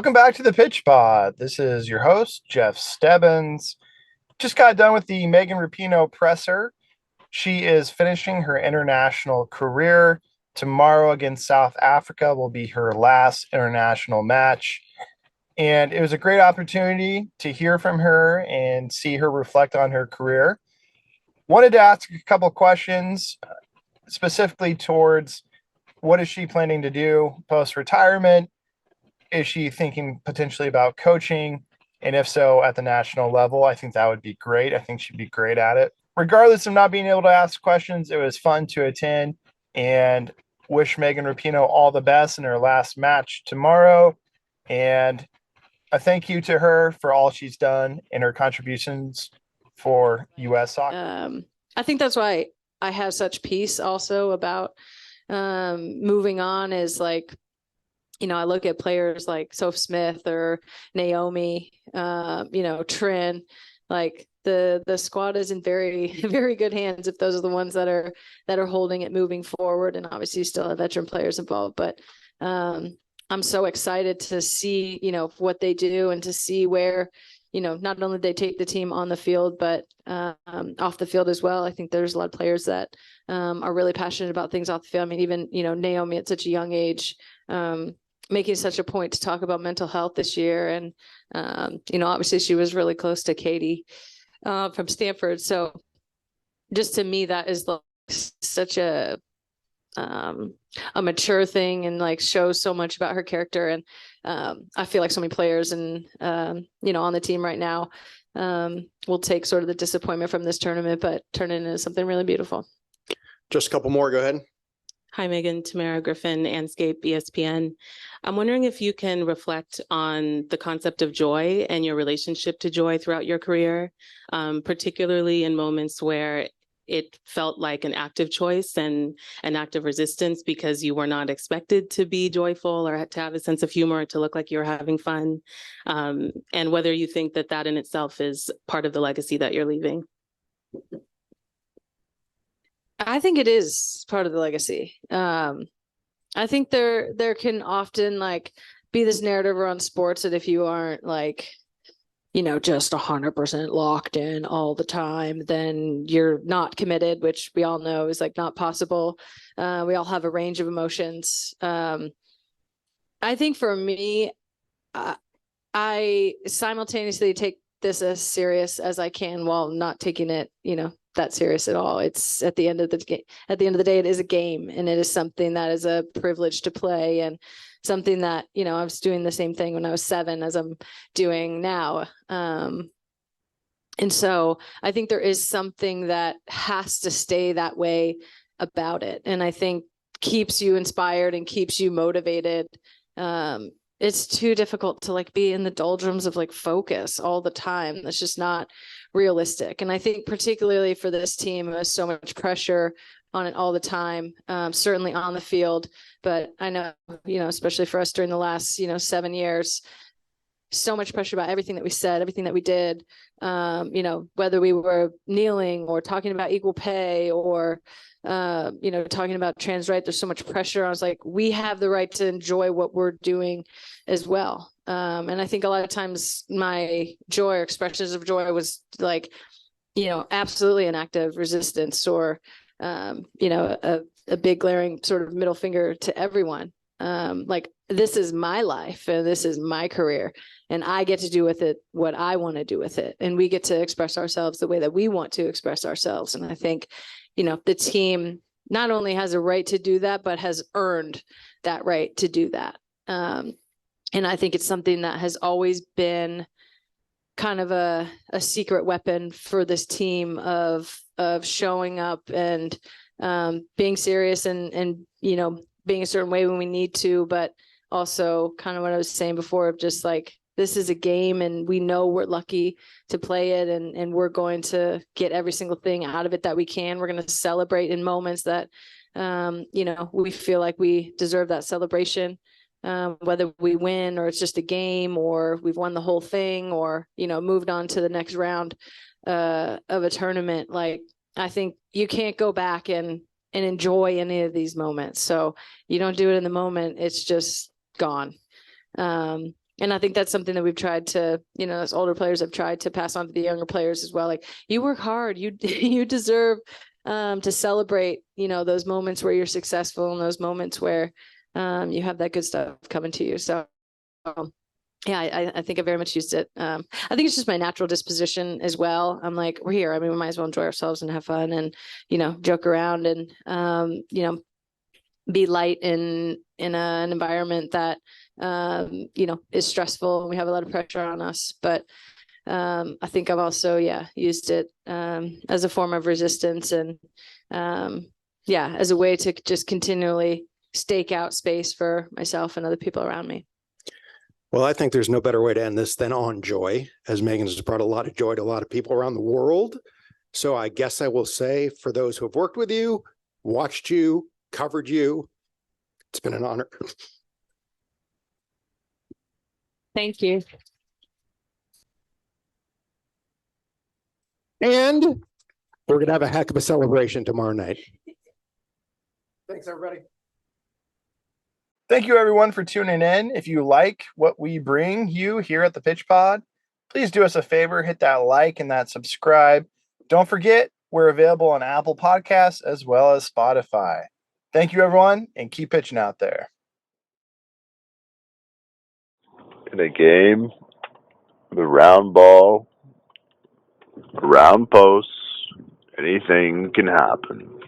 Welcome back to the Pitch Pod. This is your host, Jeff Stebbins. Just got done with the Megan Rapinoe presser. She is finishing her international career. Tomorrow against South Africa will be her last international match. And it was a great opportunity to hear from her and see her reflect on her career. Wanted to ask a couple questions specifically towards what is she planning to do post-retirement? Is she thinking potentially about coaching? And if so, at the national level? I think that would be great. I think she'd be great at it. Regardless of not being able to ask questions, it was fun to attend and wish Megan Rapinoe all the best in her last match tomorrow. And a thank you to her for all she's done and her contributions for U.S. soccer. I think that's why I have such peace also about moving on is like, I look at players like Soph Smith or Naomi, Trin, like the squad is in very, very good hands if those are the ones that are holding it moving forward. And obviously you still have veteran players involved, but I'm so excited to see, what they do and to see where, not only they take the team on the field, but off the field as well. I think there's a lot of players that are really passionate about things off the field. I mean, even, Naomi at such a young age, making such a point to talk about mental health this year. And, obviously she was really close to Katie from Stanford. So just to me, that is like such a mature thing and like shows so much about her character. And I feel like so many players and, on the team right now will take sort of the disappointment from this tournament, but turn it into something really beautiful. Just a couple more. Go ahead. Hi, Megan. Tamara Griffin, Anscape, ESPN. I'm wondering if you can reflect on the concept of joy and your relationship to joy throughout your career, particularly in moments where it felt like an active choice and an act of resistance because you were not expected to be joyful or to have a sense of humor, to look like you were having fun, and whether you think that in itself is part of the legacy that you're leaving. I think it is part of the legacy. I think there can often like be this narrative around sports that if you aren't like, just 100% locked in all the time, then you're not committed, which we all know is like not possible. We all have a range of emotions. I think for me, I simultaneously take this as serious as I can while not taking it, that serious at all. It's at the end of the day, it is a game, and it is something that is a privilege to play, and something that, I was doing the same thing when I was 7 as I'm doing now. And so I think there is something that has to stay that way about it. And I think keeps you inspired and keeps you motivated. It's too difficult to like be in the doldrums of like focus all the time. That's just not realistic. And I think particularly for this team, there's so much pressure on it all the time, certainly on the field. But I know, especially for us during the last, 7 years, so much pressure about everything that we said, everything that we did, whether we were kneeling or talking about equal pay or, talking about trans rights. There's so much pressure. I was like, we have the right to enjoy what we're doing as well. And I think a lot of times my joy or expressions of joy was like, absolutely an act of resistance or, a big glaring sort of middle finger to everyone. Like, this is my life and this is my career, and I get to do with it what I want to do with it. And we get to express ourselves the way that we want to express ourselves. And I think, the team not only has a right to do that, but has earned that right to do that. And I think it's something that has always been kind of a secret weapon for this team of showing up and being serious and being a certain way when we need to, but also kind of what I was saying before of just like, this is a game and we know we're lucky to play it, and we're going to get every single thing out of it that we can. We're going to celebrate in moments that, we feel like we deserve that celebration, whether we win or it's just a game or we've won the whole thing or, moved on to the next round of a tournament. Like, I think you can't go back and enjoy any of these moments. So you don't do it in the moment, it's just gone. And I think that's something that we've tried to, as older players have tried to pass on to the younger players as well. Like, you work hard, you you deserve to celebrate, those moments where you're successful and those moments where you have that good stuff coming to you. So yeah, I think I very much used it. I think it's just my natural disposition as well. I'm like, we're here. I mean, we might as well enjoy ourselves and have fun and, joke around and, be light in an environment that, is stressful and we have a lot of pressure on us. But I think I've also, used it as a form of resistance and, as a way to just continually stake out space for myself and other people around me. Well, I think there's no better way to end this than on joy, as Megan has brought a lot of joy to a lot of people around the world. So I guess I will say, for those who have worked with you, watched you, covered you, it's been an honor. Thank you. And we're going to have a heck of a celebration tomorrow night. Thanks, everybody. Thank you, everyone, for tuning in. If you like what we bring you here at the Pitch Pod, please do us a favor, hit that like and that subscribe. Don't forget, we're available on Apple Podcasts as well as Spotify. Thank you, everyone, and keep pitching out there. In a game, the round ball, round posts, anything can happen.